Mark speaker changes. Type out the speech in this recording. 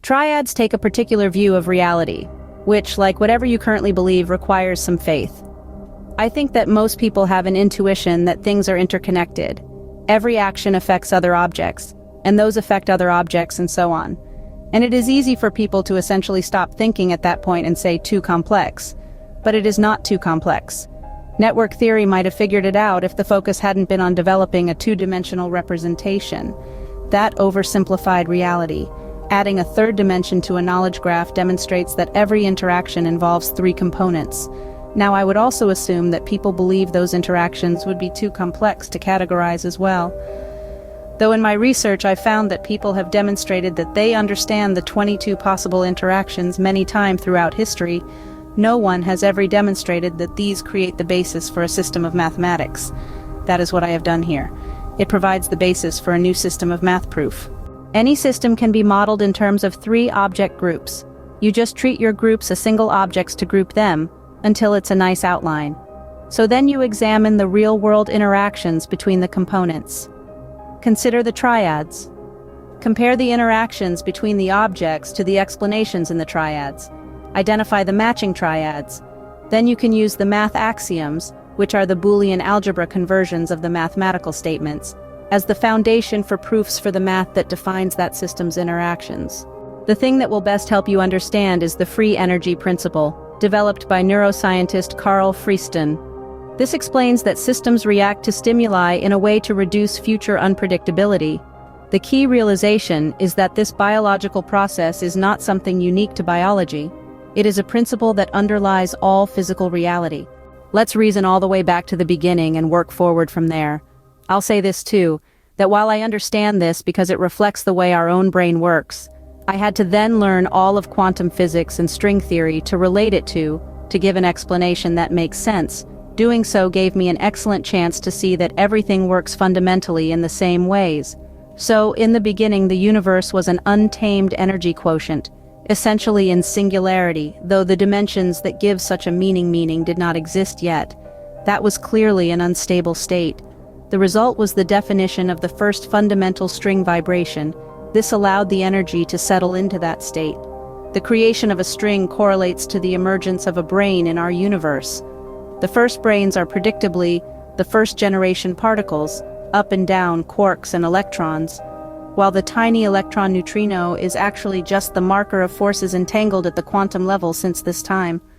Speaker 1: Triads take a particular view of reality, which, like whatever you currently believe, requires some faith. I think that most people have an intuition that things are interconnected. Every action affects other objects, and those affect other objects, and so on. And it is easy for people to essentially stop thinking at that point and say too complex. But it is not too complex. Network theory might have figured it out if the focus hadn't been on developing a two-dimensional representation. That oversimplified reality. Adding a third dimension to a knowledge graph demonstrates that every interaction involves three components. Now, I would also assume that people believe those interactions would be too complex to categorize as well. Though in my research I found that people have demonstrated that they understand the 22 possible interactions many times throughout history, no one has ever demonstrated that these create the basis for a system of mathematics. That is what I have done here. It provides the basis for a new system of math proof. Any system can be modeled in terms of three object groups. You just treat your groups as single objects to group them, until it's a nice outline. So then you examine the real-world interactions between the components. Consider the triads. Compare the interactions between the objects to the explanations in the triads. Identify the matching triads. Then you can use the math axioms, which are the Boolean algebra conversions of the mathematical statements, as the foundation for proofs for the math that defines that system's interactions. The thing that will best help you understand is the free energy principle, developed by neuroscientist Carl Friston. This explains that systems react to stimuli in a way to reduce future unpredictability. The key realization is that this biological process is not something unique to biology. It is a principle that underlies all physical reality. Let's reason all the way back to the beginning and work forward from there. I'll say this too, that while I understand this because it reflects the way our own brain works, I had to then learn all of quantum physics and string theory to relate it to give an explanation that makes sense. Doing so gave me an excellent chance to see that everything works fundamentally in the same ways. So, in the beginning, the universe was an untamed energy quotient, essentially in singularity, though the dimensions that give such a meaning did not exist yet. That was clearly an unstable state. The result was the definition of the first fundamental string vibration. This allowed the energy to settle into that state. The creation of a string correlates to the emergence of a brain in our universe. The first brains are predictably the first-generation particles, up and down quarks and electrons, while the tiny electron neutrino is actually just the marker of forces entangled at the quantum level since this time.